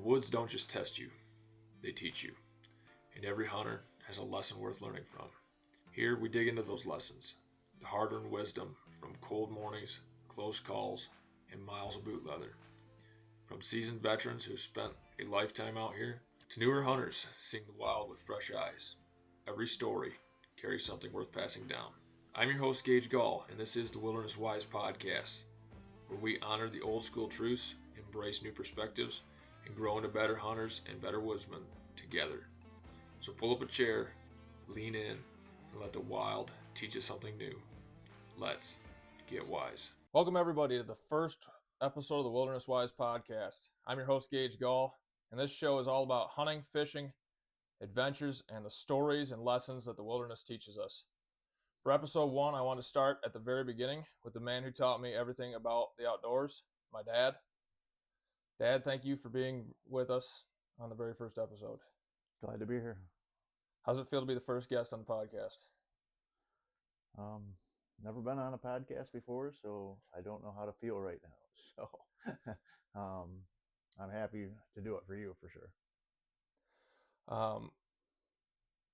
woods don't just test you, they teach you. And every hunter has a lesson worth learning from. Here we dig into those lessons, the hard-earned wisdom from cold mornings, close calls, and miles of boot leather. From seasoned veterans who spent a lifetime out here, to newer hunters seeing the wild with fresh eyes. Every story carries something worth passing down. I'm your host, Greg Gall, and this is the Wilderness Wise Podcast, where we honor the old school truths, embrace new perspectives, and grow into better hunters and better woodsmen together. So pull up a chair, lean in, and let the wild teach us something new. Let's get wise. Welcome everybody to the first episode of the Wilderness Wise Podcast. I'm your host, Greg Gall, and this show is all about hunting, fishing, adventures, and the stories and lessons that the wilderness teaches us. For episode 1, I want to start at the very beginning with the man who taught me everything about the outdoors, my dad. Dad, thank you for being with us on the very first episode. Glad to be here. How's it feel to be the first guest on the podcast? Never been on a podcast before, so I don't know how to feel right now. So I'm happy to do it for you for sure.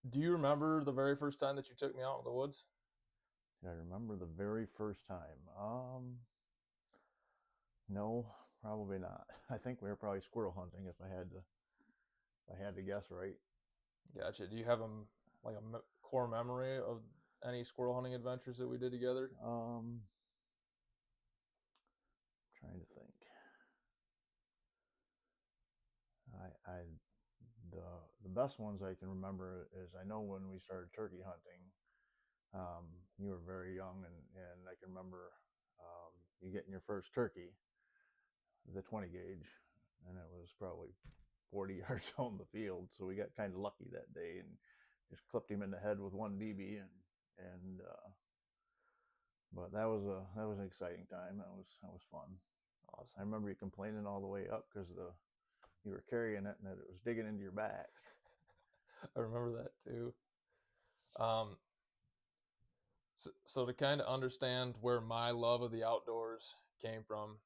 Do you remember the very first time that you took me out in the woods? I remember the very first time. No, probably not. I think we were probably squirrel hunting if I had to guess right. Gotcha. Do you have a core memory of any squirrel hunting adventures that we did together? Trying to think. The best ones I can remember is I know when we started turkey hunting. You were very young, and I can remember you getting your first turkey, the 20 gauge, and it was probably 40 yards on the field. So we got kind of lucky that day and just clipped him in the head with one BB, but that was an exciting time. That was fun. Awesome. I remember you complaining all the way up because you were carrying it and that it was digging into your back. I remember that too. So to kind of understand where my love of the outdoors came from,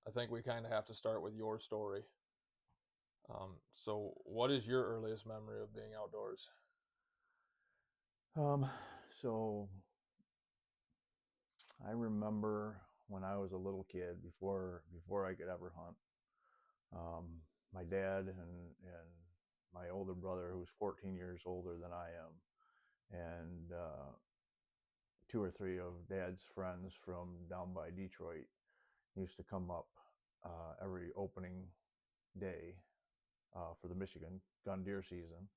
I think we kind of have to start with your story. So what is your earliest memory of being outdoors? So I remember when I was a little kid, before I could ever hunt, my dad and my older brother, who was 14 years older than I am, and 2 or 3 of Dad's friends from down by Detroit used to come up every opening day for the Michigan gun deer season.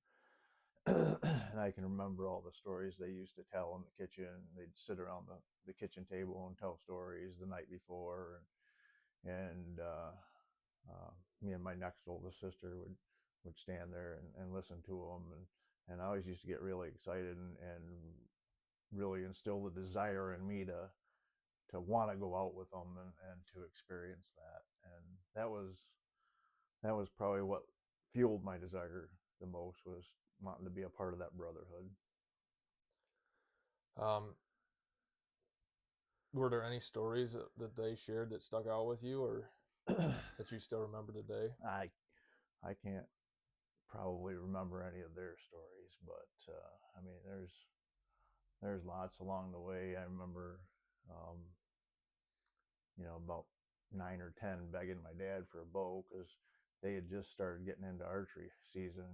And I can remember all the stories they used to tell in the kitchen. They'd sit around the kitchen table and tell stories the night before, and me and my next oldest sister would stand there and listen to them, and I always used to get really excited and really instill the desire in me to want to go out with them and to experience that. And that was probably what fueled my desire the most, was wanting to be a part of that brotherhood. Were there any stories that they shared that stuck out with you, or that you still remember today? I can't probably remember any of their stories, but I mean, there's lots along the way. I remember, about 9 or 10 begging my dad for a bow because they had just started getting into archery season,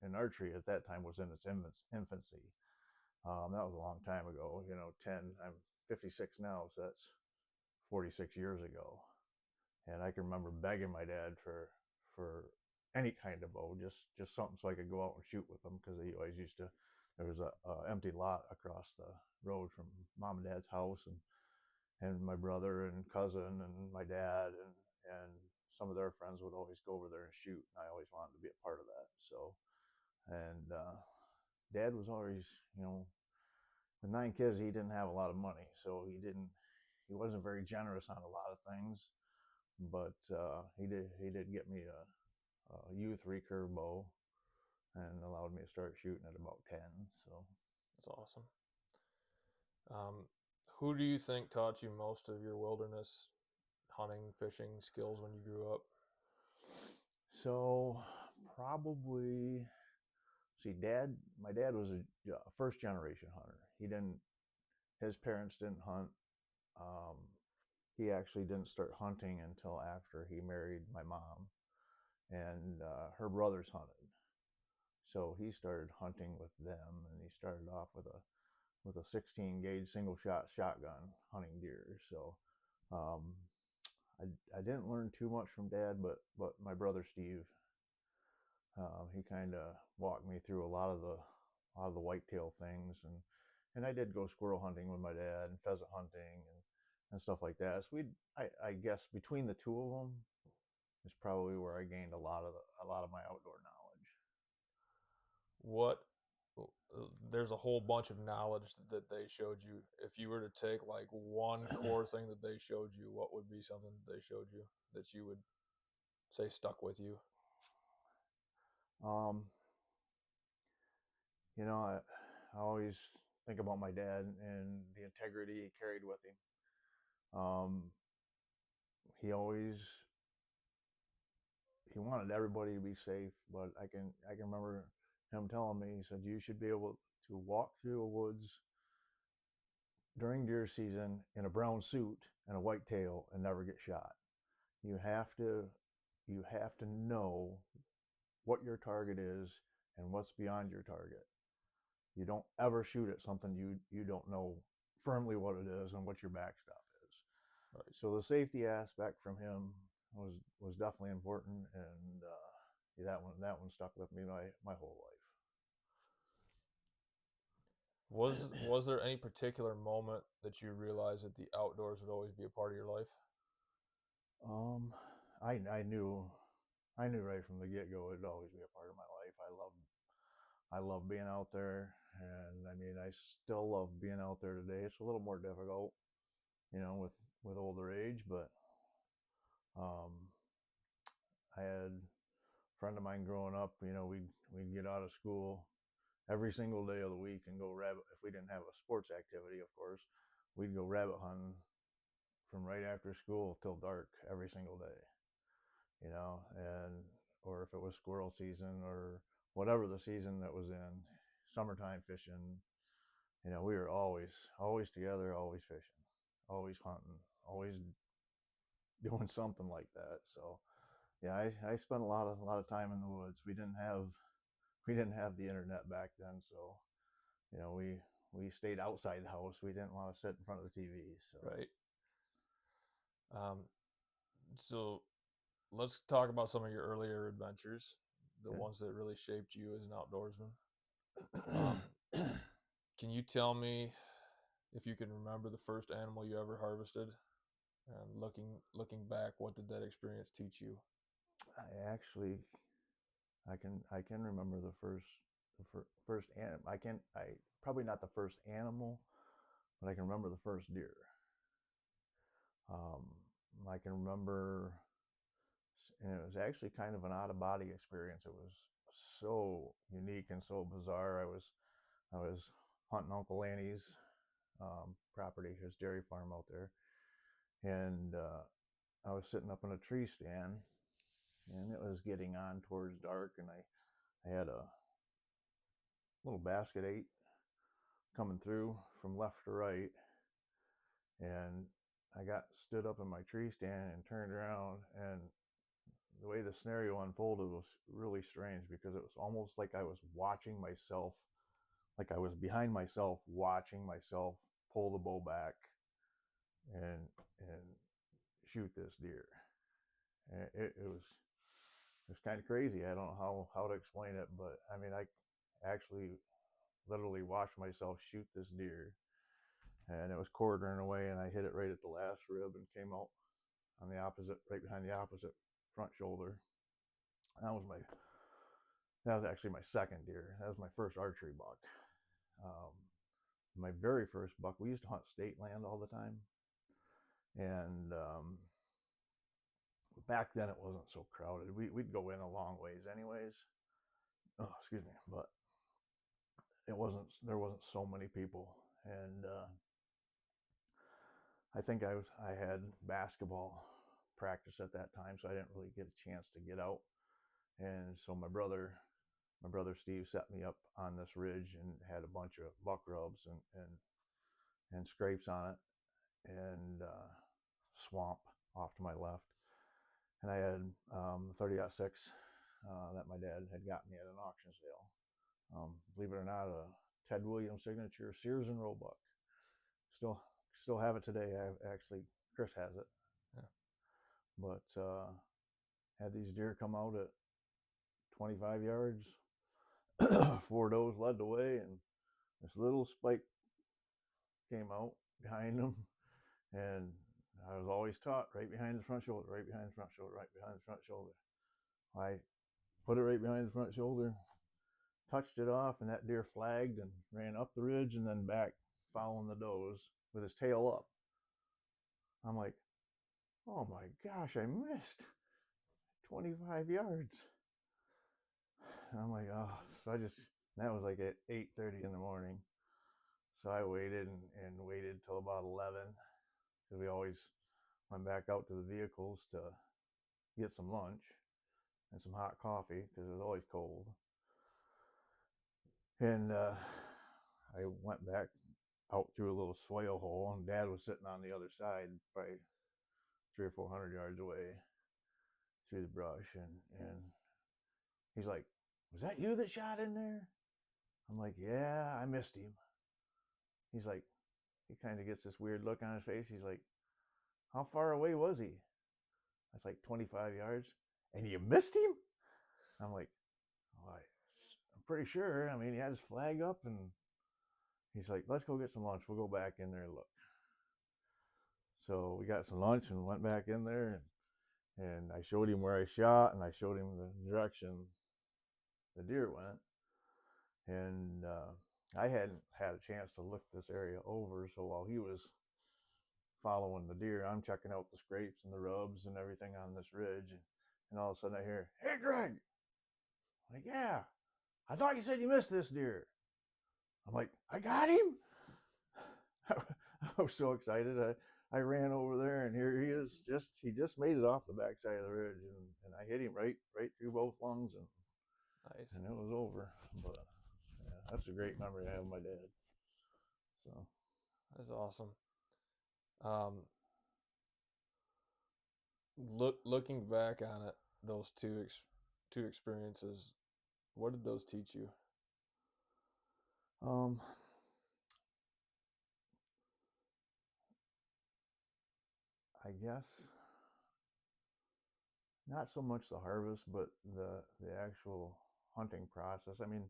and archery at that time was in its infancy. That was a long time ago. 10. I'm 56 now, so that's 46 years ago. And I can remember begging my dad for any kind of bow, just something so I could go out and shoot with them, because he always used to. There was a empty lot across the road from Mom and Dad's house, and my brother and cousin and my dad and some of their friends would always go over there and shoot, and I always wanted to be a part of that. So, and Dad was always, with 9 kids, he didn't have a lot of money, so he wasn't very generous on a lot of things, but he did get me a youth recurve bow and allowed me to start shooting at about 10. So that's awesome. Who do you think taught you most of your wilderness hunting, fishing skills when you grew up? So probably, see, my dad was a first generation hunter. His parents didn't hunt. Um, he actually didn't start hunting until after he married my mom, and her brothers hunted. So he started hunting with them, and he started off with a 16 gauge single shot shotgun hunting deer. So um, I didn't learn too much from dad, but my brother Steve, he kind of walked me through a lot of the whitetail things, and I did go squirrel hunting with my dad and pheasant hunting and stuff like that. So I guess between the two of them is probably where I gained a lot of my outdoor knowledge. What there's a whole bunch of knowledge that they showed you. If you were to take like one core thing that they showed you, what would be something that they showed you that you would say stuck with you? Um, I always think about my dad and the integrity he carried with him. He always he wanted everybody to be safe, but I can remember him telling me, he said, you should be able to walk through a woods during deer season in a brown suit and a white tail and never get shot. You have to know what your target is and what's beyond your target. You don't ever shoot at something you don't know firmly what it is and what your backstop is. Right. So the safety aspect from him was definitely important, and that one stuck with me my whole Was there any particular moment that you realized that the outdoors would always be a part of your life? life. I knew right from the get go it'd always be a part of my life. I love being out there, and I mean I still love being out there today. It's a little more difficult, with older age, but um, I had a friend of mine growing up. We'd get out of school every single day of the week and go rabbit. If we didn't have a sports activity, of course, we'd go rabbit hunting from right after school till dark every single day. And or if it was squirrel season or whatever the season that was in, summertime fishing. We were always together, always fishing, always hunting, always doing something like that. So yeah, I spent a lot of time in the woods. We didn't have the internet back then, so we stayed outside the house. We didn't want to sit in front of the TV. So Right. Um, so let's talk about some of your earlier adventures, the okay. ones that really shaped you as an outdoorsman. Um, can you tell me if you can remember the first animal you ever harvested? And looking back, what did that experience teach you? I actually I can remember the first animal. I probably not the first animal, but I can remember the first deer. Um, I can remember, and it was actually kind of an out of body experience. It was so unique and so bizarre. I was hunting Uncle Lanny's property, his dairy farm out there, and I was sitting up in a tree stand, and it was getting on towards dark, and I had a little basket eight coming through from left to right, and I got stood up in my tree stand and turned around, and the way the scenario unfolded was really strange because it was almost like I was watching myself, like I was behind myself watching myself pull the bow back and shoot this deer. And it was kind of crazy. I don't know how to explain it, but I mean I actually literally watched myself shoot this deer, and it was quartering away, and I hit it right at the last rib and came out on the opposite, right behind the opposite front shoulder. That was my that was actually my second deer. That was my first archery buck. Um, my very first buck, we used to hunt state land all the time, and back then it wasn't so crowded. We'd go in a long ways, anyways. Oh, excuse me, but there wasn't so many people, and I think I had basketball practice at that time, so I didn't really get a chance to get out And so my brother Steve set me up on this ridge and had a bunch of buck rubs and scrapes on it, and swamp off to my left. And I had 30-06 that my dad had got me at an auction sale. Believe it or not, a Ted Williams signature Sears and Roebuck. Still have it today. Chris has it. Yeah. But had these deer come out at 25 yards. 4 does led the way, and this little spike came out behind them. And I was always taught right behind the front shoulder, right behind the front shoulder, right behind the front shoulder. I put it right behind the front shoulder, touched it off, and that deer flagged and ran up the ridge and then back, following the does with his tail up. I'm like, oh my gosh, I missed 25 yards. And I'm like, oh, so that was like at 8:30 in the morning. So I waited and waited till about 11, because we always went back out to the vehicles to get some lunch and some hot coffee, because it was always cold. And I went back out through a little swale hole, and Dad was sitting on the other side, probably 300 or 400 yards away through the brush. And he's like, was that you that shot in there? I'm like, yeah, I missed him. He's like, he kind of gets this weird look on his face. He's like, how far away was he? I was like, 25 yards. And you missed him? I'm like, oh, I'm pretty sure. I mean, he had his flag up, and he's like, let's go get some lunch. We'll go back in there and look. So we got some lunch and went back in there, and I showed him where I shot, and I showed him the direction the deer went. And I hadn't had a chance to look this area over, so while he was following the deer, I'm checking out the scrapes and the rubs and everything on this ridge. And all of a sudden I hear, hey, Greg. I'm like, yeah, I thought you said you missed this deer. I'm like, I got him. I was so excited. I ran over there, and here he is. He just made it off the backside of the ridge, and I hit him right through both lungs, and Nice. And it was over. But yeah, that's a great memory I have of my dad. So that's awesome. Looking back on it, those two experiences, what did those teach you? I guess not so much the harvest, but the actual hunting process. I mean,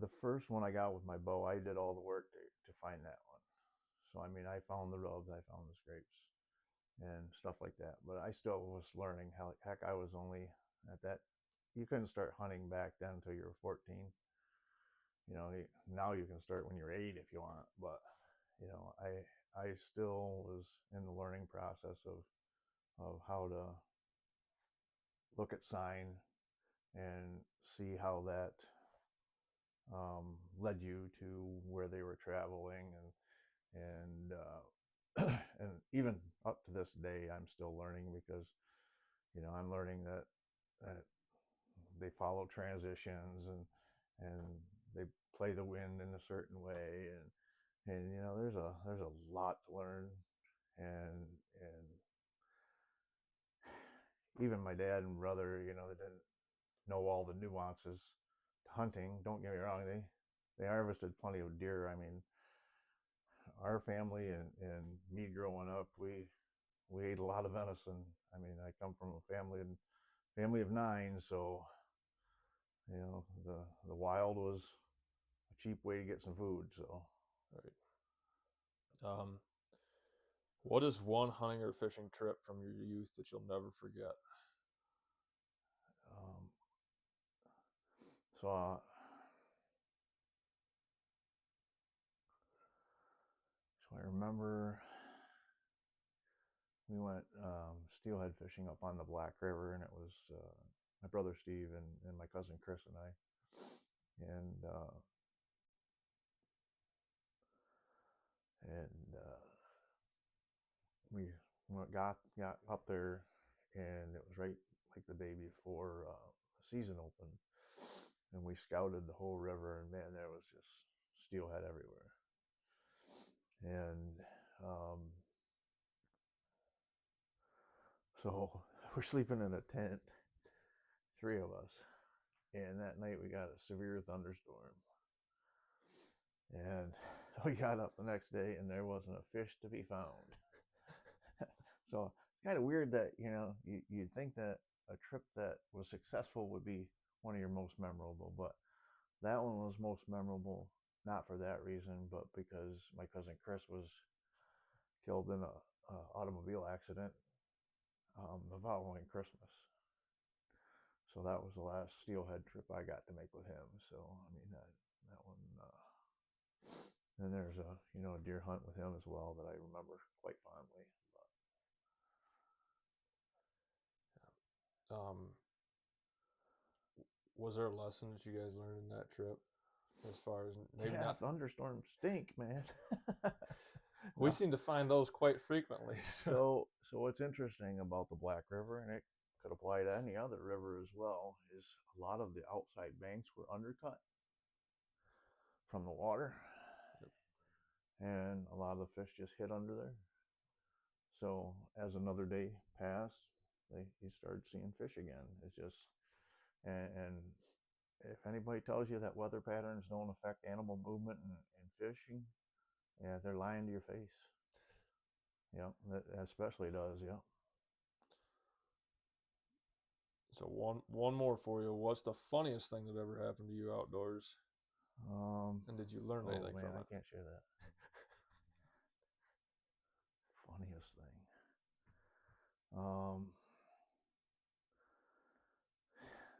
the first one I got with my bow, I did all the work to find that one. So I mean, I found the rubs, I found the scrapes, and stuff like that. But I still was learning. Heck, I was only at that. You couldn't start hunting back then until you were 14. You know, now you can start when you're 8 if you want. But you know, I still was in the learning process of how to look at sign and see how that led you to where they were traveling, and even up to this day, I'm still learning, because you know, I'm learning that they follow transitions, and they play the wind in a certain way, and you know, there's a lot to learn, and even my dad and brother, you know, they didn't know all the nuances to hunting. Don't get me wrong, they harvested plenty of deer. I mean, our family and me growing up, we ate a lot of venison. I mean, I come from a family of 9, so you know, the wild was a cheap way to get some food. So, right. What is one hunting or fishing trip from your youth that you'll never forget? So I remember we went steelhead fishing up on the Black River, and it was my brother Steve and my cousin Chris and I, and we got up there, and it was right like the day before the season opened, and we scouted the whole river, and man, there was just steelhead everywhere. And so we're sleeping in a tent, 3 of us, and that night we got a severe thunderstorm. And we got up the next day and there wasn't a fish to be found. So it's kind of weird that, you'd think that a trip that was successful would be one of your most memorable, but that one was most memorable not for that reason, but because my cousin Chris was killed in a automobile accident the following Christmas. So that was the last steelhead trip I got to make with him. So I mean that one. Then there's a deer hunt with him as well that I remember quite fondly. Was there a lesson that you guys learned in that trip? As far as maybe not thunderstorms stink, man. We seem to find those quite frequently. So what's interesting about the Black River, and it could apply to any other river as well, is a lot of the outside banks were undercut from the water. Yep. And a lot of the fish just hid under there. So as another day passed, you started seeing fish again. It's just, and if anybody tells you that weather patterns don't affect animal movement and fishing, yeah, they're lying to your face. Yeah, that especially does. Yeah. So one more for you. What's the funniest thing that ever happened to you outdoors? And did you learn anything from it? I can't share that. Funniest thing.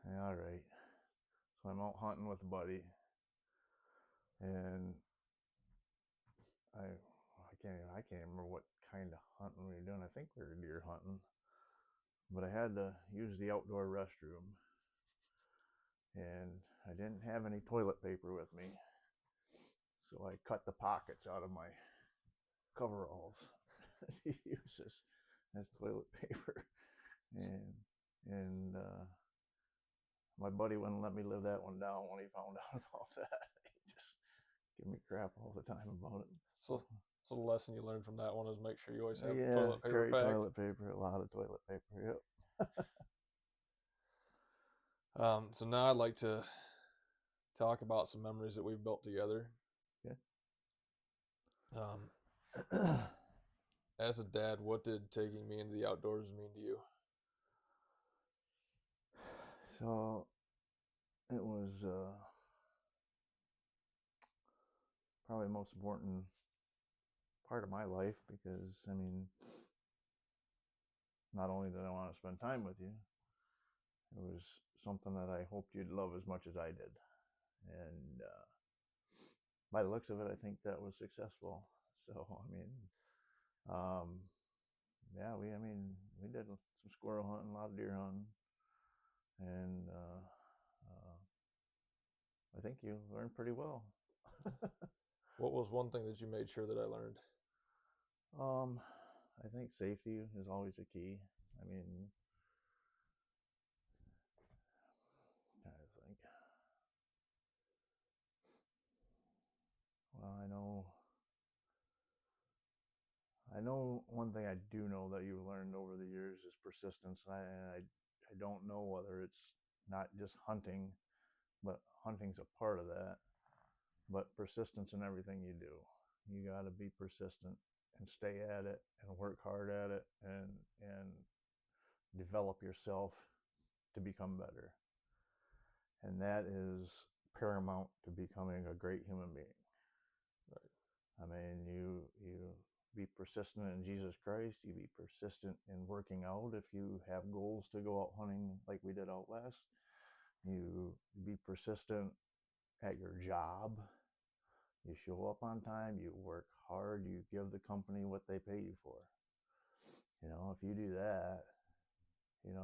Yeah, all right. So I'm out hunting with a buddy, and I can't remember what kind of hunting we were doing. I think we were deer hunting, but I had to use the outdoor restroom, and I didn't have any toilet paper with me, so I cut the pockets out of my coveralls to use as toilet paper, and my buddy wouldn't let me live that one down when he found out about that. He just give me crap all the time about it. So the lesson you learned from that one is make sure you always have toilet paper carry packed. Toilet paper, a lot of toilet paper. Yep. So now I'd like to talk about some memories that we've built together. Okay. As a dad, what did taking me into the outdoors mean to you? So it was probably the most important part of my life because, I mean, not only did I want to spend time with you, it was something that I hoped you'd love as much as I did. And by the looks of it, I think that was successful. So, I mean, yeah, we did some squirrel hunting, a lot of deer hunting, and I think you learned pretty well. What was one thing that you made sure that I learned? I think safety is always a key. I mean, I think. Well, I know one thing I do know that you've learned over the years is persistence. I don't know whether it's not just hunting, but hunting's a part of that. But persistence in everything you do. You got to be persistent and stay at it and work hard at it and develop yourself to become better. And that is paramount to becoming a great human being. Right. I mean, you be persistent in Jesus Christ. You be persistent in working out if you have goals to go out hunting like we did out west. You be persistent at your job. You show up on time, you work hard, you give the company what they pay you for. If you do that,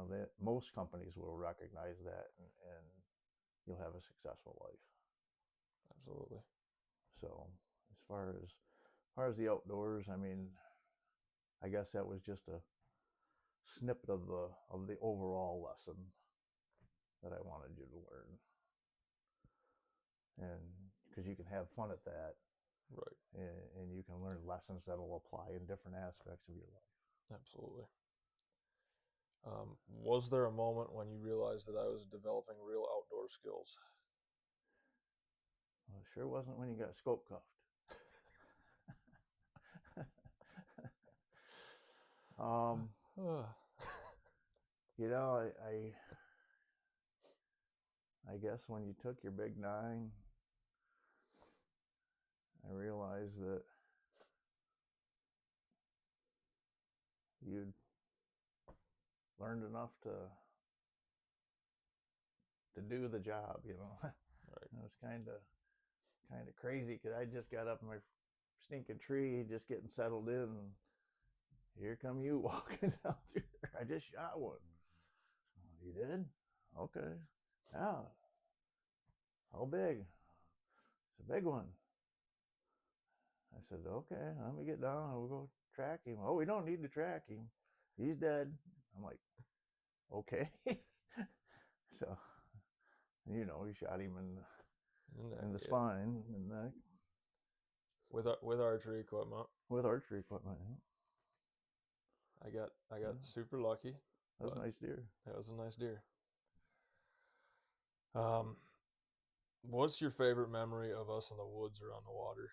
that most companies will recognize that and you'll have a successful life. Absolutely. So as far as the outdoors, I mean, I guess that was just a snippet of the overall lesson that I wanted you to learn, and because you can have fun at that, right? and you can learn lessons that will apply in different aspects of your life. Absolutely. Was there a moment when you realized that I was developing real outdoor skills? Well, it sure wasn't when you got scope cuffed. You know, I guess when you took your big 9, I realized that you'd learned enough to do the job, you know. Right. It was kind of crazy because I just got up in my stinking tree, just getting settled in, and here come you walking out there. I just shot one. Oh, you did? Okay. Yeah. How big? It's a big one. I said, okay, let me get down. We'll go track him. Oh, we don't need to track him. He's dead. I'm like, okay. So, you know, he shot him in the spine and neck. With archery equipment. With archery equipment. Yeah. I got super lucky. That was a nice deer. That was a nice deer. What's your favorite memory of us in the woods or on the water?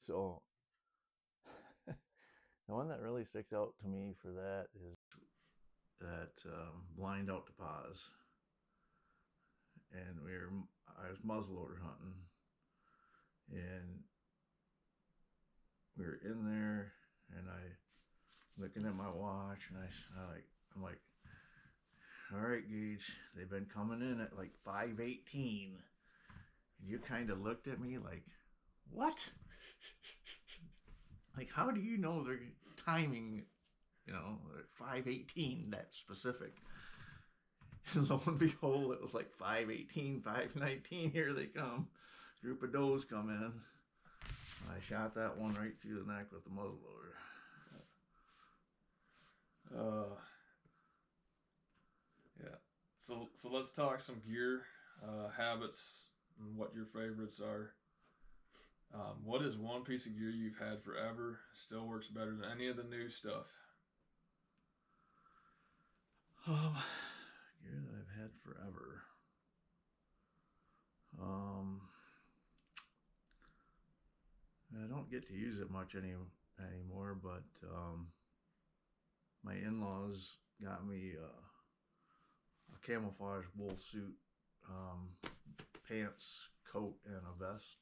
So, the one that really sticks out to me for that is that blind out to pause, and I was muzzleloader hunting, and we were in there, and I looking at my watch, and I'm like, all right, Gage, they've been coming in at like 5:18, and you kind of looked at me like, what? Like, how do you know they're timing, you know, at 5:18 that specific? And lo and behold, it was like 5:18, 5:19. Here they come. Group of does come in. I shot that one right through the neck with the muzzleloader. Yeah. So let's talk some gear, habits, and what your favorites are. What is one piece of gear you've had forever, still works better than any of the new stuff? Gear that I've had forever. I don't get to use it much anymore, but my in-laws got me a camouflage wool suit, pants, coat, and a vest.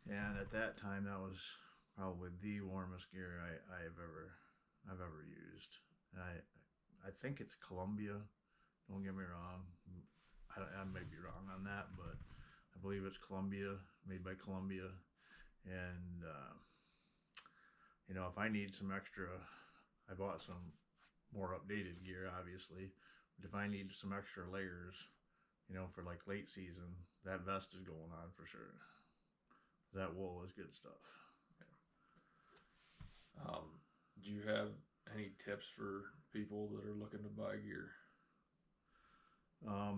And at that time, that was probably the warmest gear I've ever used. I think it's Columbia. Don't get me wrong. I may be wrong on that, but I believe it's Columbia, made by Columbia. And you know, if I need some extra, I bought some more updated gear, obviously. But if I need some extra layers, you know, for like late season, that vest is going on for sure. That wool is good stuff. Yeah. Do you have any tips for people that are looking to buy gear?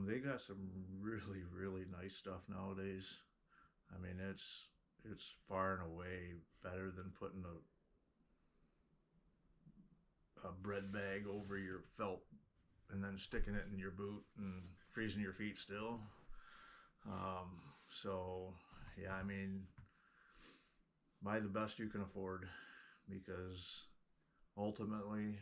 They got some really, really nice stuff nowadays. I mean, it's far and away better than putting a bread bag over your felt and then sticking it in your boot and freezing your feet still. So yeah, I mean, buy the best you can afford, because ultimately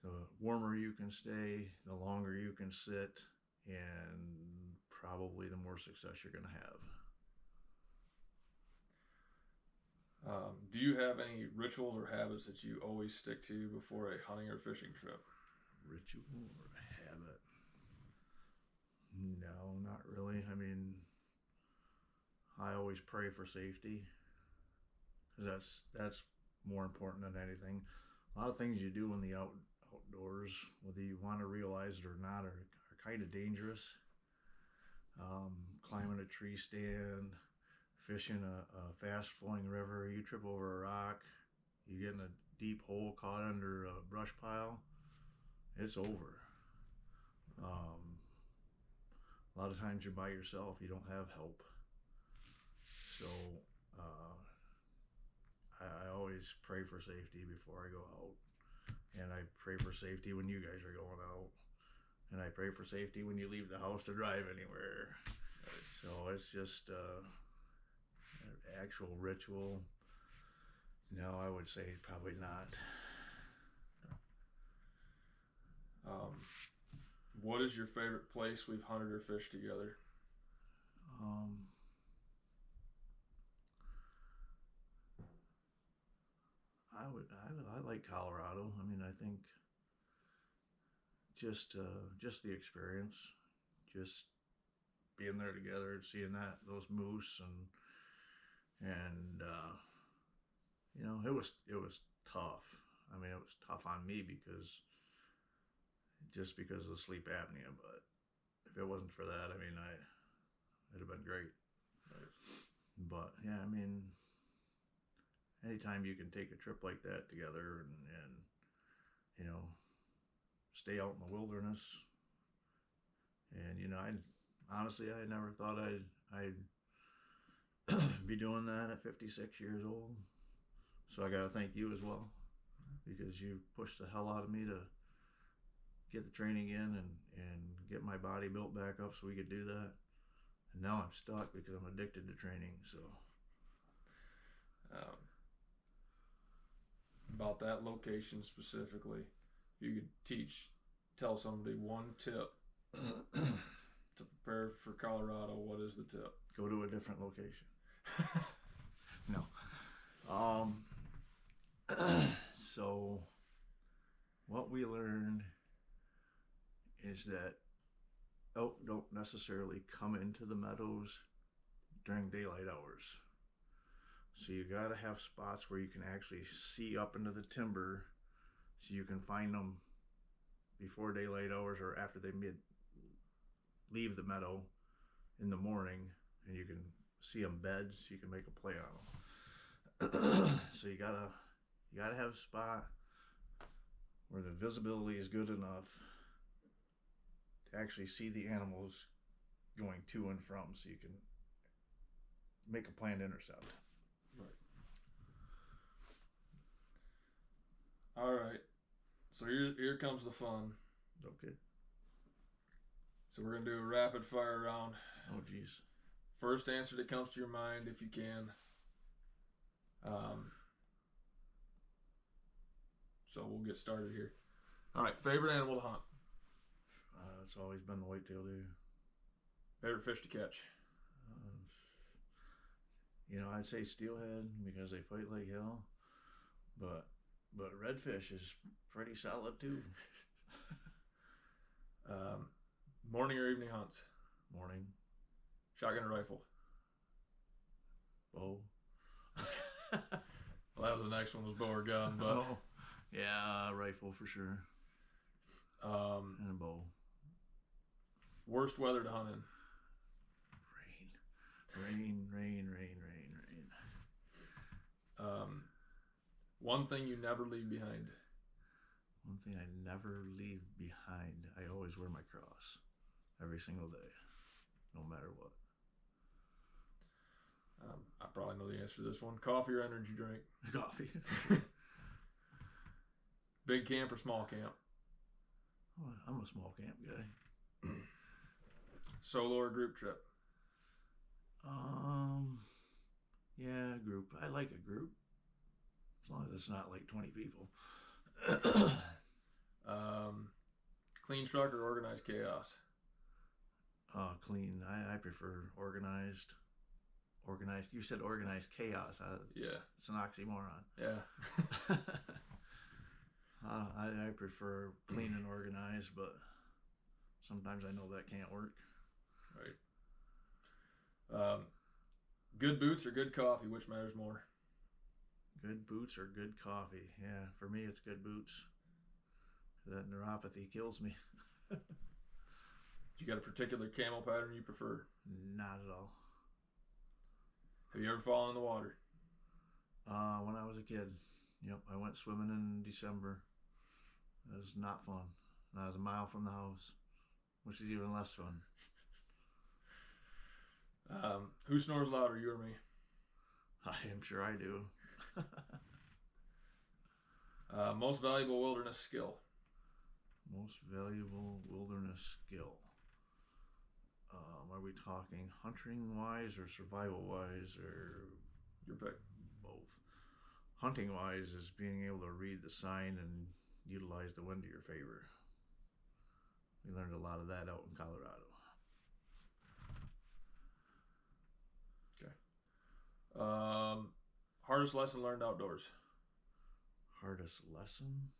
the warmer you can stay, the longer you can sit, and probably the more success you're going to have. Do you have any rituals or habits that you always stick to before a hunting or fishing trip? Ritual or habit? No, not really. I mean, I always pray for safety, because that's more important than anything. A lot of things you do in the outdoors, whether you want to realize it or not, are kind of dangerous. Climbing a tree stand, fishing a fast flowing river, you trip over a rock, you get in a deep hole caught under a brush pile, it's over. A lot of times you're by yourself, you don't have help. So I always pray for safety before I go out. And I pray for safety when you guys are going out. And I pray for safety when you leave the house to drive anywhere. So it's just an actual ritual. No, I would say probably not. What is your favorite place we've hunted or fished together? I like Colorado. I mean, I think just the experience, just being there together and seeing those moose and you know, it was tough. I mean, it was tough on me because of sleep apnea. But if it wasn't for that, I mean, it'd have been great. Right. But yeah, I mean, anytime you can take a trip like that together and you know, stay out in the wilderness. And you know, I never thought I'd be doing that at 56 years old. So I got to thank you as well, because you pushed the hell out of me to get the training in and get my body built back up so we could do that. And now I'm stuck because I'm addicted to training. So about that location specifically, if you could tell somebody one tip to prepare for Colorado, what is the tip? Go to a different location. No. So what we learned is that elk don't necessarily come into the meadows during daylight hours. So you got to have spots where you can actually see up into the timber so you can find them before daylight hours or after they leave the meadow in the morning, and you can see them bed so you can make a play on them. So you gotta have a spot where the visibility is good enough to actually see the animals going to and from, so you can make a planned intercept. Right. All right. So here comes the fun. Okay. So we're gonna do a rapid fire round. Oh geez. First answer that comes to your mind, if you can. So we'll get started here. All right. Favorite animal to hunt? It's always been the whitetail, dude. Favorite fish to catch? You know, I'd say steelhead because they fight like hell, but redfish is pretty solid too. Morning or evening hunts? Morning. Shotgun or rifle? Bow. Well, that was the next one, was bow or gun, but oh, yeah, rifle for sure. And a bow. Worst weather to hunt in? Rain. One thing you never leave behind? One thing I never leave behind, I always wear my cross every single day, no matter what. I probably know the answer to this one. Coffee or energy drink? Coffee. Big camp or small camp? Oh, I'm a small camp guy. Solo or group trip? Yeah, group. I like a group, as long as it's not like 20 people. Clean truck or organized chaos? Clean. I prefer organized. Organized. You said organized chaos. Yeah. It's an oxymoron. Yeah. I prefer clean and organized, but sometimes I know that can't work. Right. Good boots or good coffee? Which matters more? Good boots or good coffee? Yeah, for me it's good boots. That neuropathy kills me. You got a particular camel pattern you prefer? Not at all. Have you ever fallen in the water? When I was a kid, Yep, I went swimming in December. It was not fun. And I was a mile from the house, which is even less fun. Who snores louder, you or me? I am sure I do. Most valuable wilderness skill. Most valuable wilderness skill. Are we talking hunting wise or survival wise or Your pick. both? Hunting wise is being able to read the sign and utilize the wind to your favor. We learned a lot of that out in Colorado. Okay. Hardest lesson learned outdoors. Hardest lesson?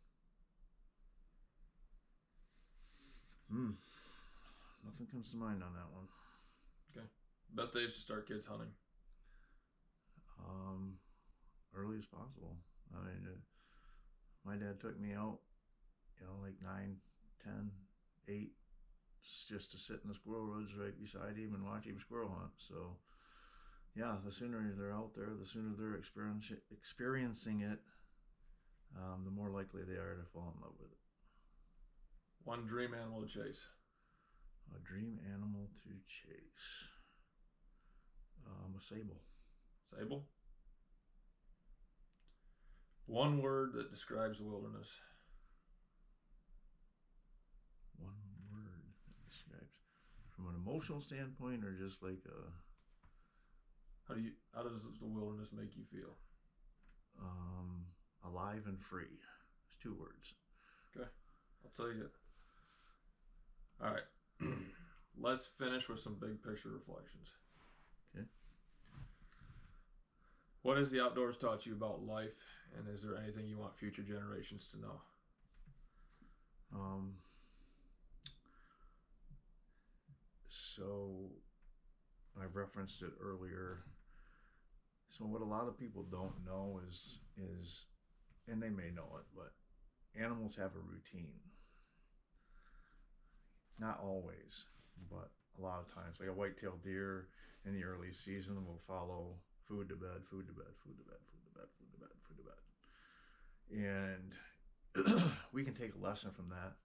Nothing comes to mind on that one. Okay. Best age to start kids hunting. Early as possible. I mean, my dad took me out, like 9, 10, 8, just to sit in the squirrel woods right beside him and watch him squirrel hunt. So, yeah, the sooner they're out there, the sooner they're experiencing it, the more likely they are to fall in love with it. One dream animal to chase. A dream animal to chase. A sable. Sable. One word that describes the wilderness. One word that describes, from an emotional standpoint, or just like a. How does the wilderness make you feel? Alive and free. It's 2 words. Okay, I'll take it. All right, let's finish with some big picture reflections. Okay. What has the outdoors taught you about life, and is there anything you want future generations to know? So I've referenced it earlier. So what a lot of people don't know is, and they may know it, but animals have a routine. Not always, but a lot of times. Like a whitetail deer in the early season will follow food to bed, food to bed, food to bed, food to bed, food to bed, food to bed. And we can take a lesson from that,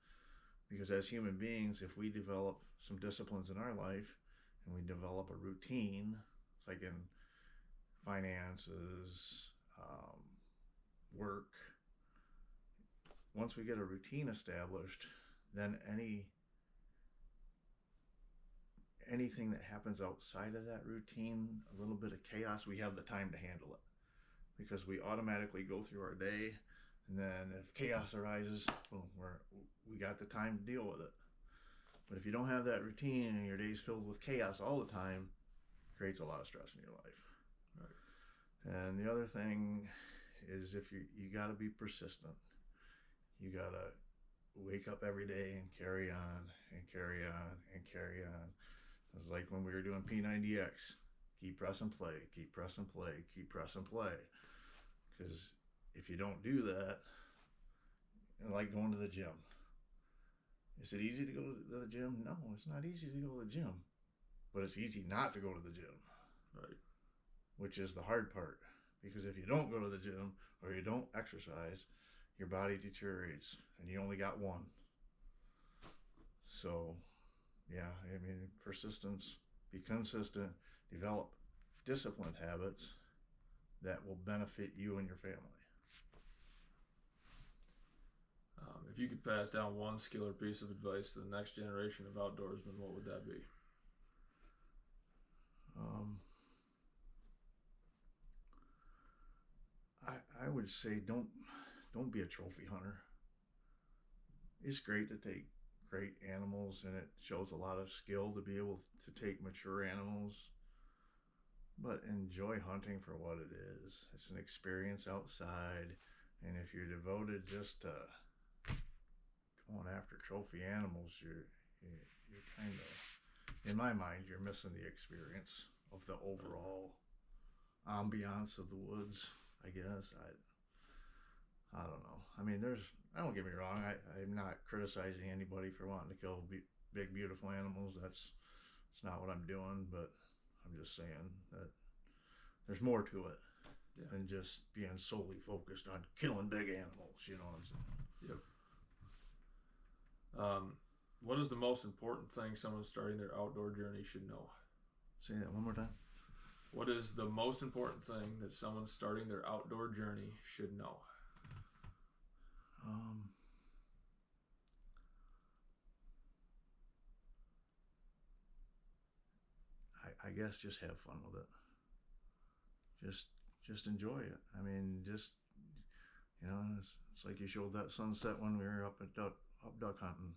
because as human beings, if we develop some disciplines in our life and we develop a routine, like in finances, work, once we get a routine established, then anything that happens outside of that routine, a little bit of chaos, we have the time to handle it, because we automatically go through our day, and then if chaos arises, boom, we got the time to deal with it. But if you don't have that routine and your day's filled with chaos all the time, it creates a lot of stress in your life. Right. And the other thing is, if you got to be persistent. You got to wake up every day and carry on and carry on and carry on. It's like when we were doing P90X. Keep press and play, keep press and play, keep press and play. Because if you don't do that, like going to the gym. Is it easy to go to the gym? No, it's not easy to go to the gym. But it's easy not to go to the gym. Right. Which is the hard part. Because if you don't go to the gym or you don't exercise, your body deteriorates and you only got one. So, yeah, I mean, persistence, be consistent, develop disciplined habits that will benefit you and your family. If you could pass down one skill or piece of advice to the next generation of outdoorsmen, what would that be? I would say don't be a trophy hunter. It's great to take great animals, and it shows a lot of skill to be able to take mature animals, but enjoy hunting for what it is. It's an experience outside, and if you're devoted just to going after trophy animals, you're kind of, in my mind, you're missing the experience of the overall ambiance of the woods, I guess. I don't know. I mean, don't get me wrong, I'm not criticizing anybody for wanting to kill big, beautiful animals. It's not what I'm doing, but I'm just saying that there's more to it. than just being solely focused on killing big animals. You know what I'm saying? Yep. What is the most important thing someone starting their outdoor journey should know? Say that one more time. What is the most important thing that someone starting their outdoor journey should know? I guess just have fun with it. Just enjoy it. I mean, just it's like you showed that sunset when we were up duck hunting.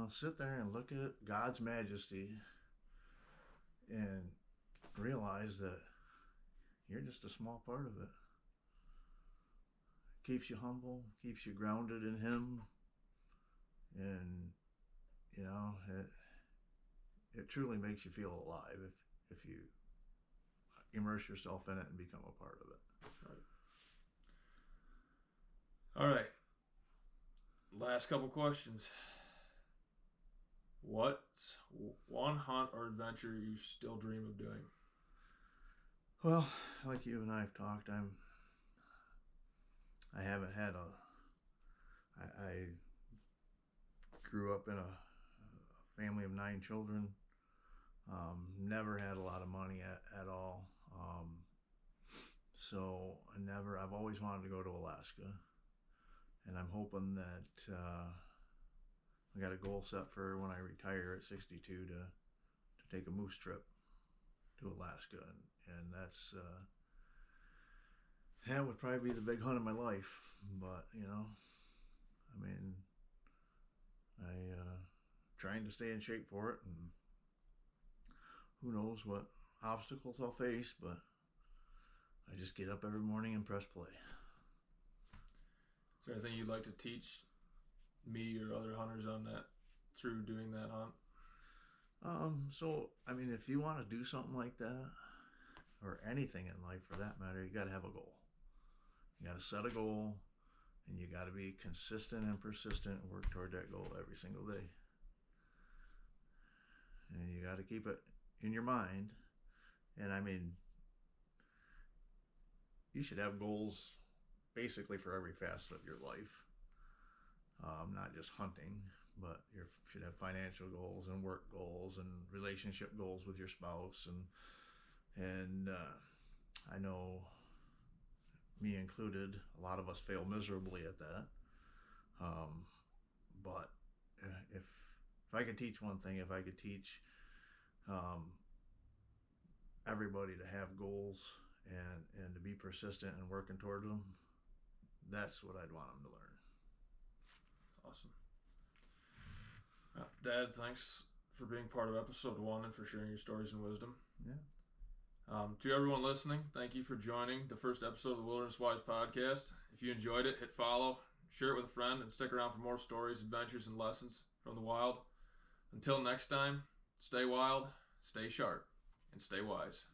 Sit there and look at God's majesty and realize that you're just a small part of it. Keeps you humble, keeps you grounded in Him, and it truly makes you feel alive if you immerse yourself in it and become a part of it. All right. Last couple questions. What's one hunt or adventure you still dream of doing? Well, like you and I have talked, I haven't had I grew up in a family of 9 children. Never had a lot of money at all. So I've always wanted to go to Alaska, and I'm hoping that I got a goal set for when I retire at 62 to take a moose trip to Alaska, and that would probably be the big hunt of my life. But I trying to stay in shape for it, and who knows what obstacles I'll face, but I just get up every morning and press play. Is there anything you'd like to teach me or other hunters on that through doing that hunt? So if you want to do something like that, or anything in life for that matter, you got to have a goal. You got to set a goal, and you got to be consistent and persistent and work toward that goal every single day. And you got to keep it in your mind. And you should have goals basically for every facet of your life. Not just hunting, but you should have financial goals and work goals and relationship goals with your spouse, and I know, me included, a lot of us fail miserably at that. But if I could teach one thing, if I could teach everybody to have goals and to be persistent and working toward them, that's what I'd want them to learn. Awesome. Dad, thanks for being part of episode 1 and for sharing your stories and wisdom. Yeah. To everyone listening, thank you for joining the first episode of the Wilderness Wise podcast. If you enjoyed it, hit follow, share it with a friend, and stick around for more stories, adventures, and lessons from the wild. Until next time, stay wild, stay sharp, and stay wise.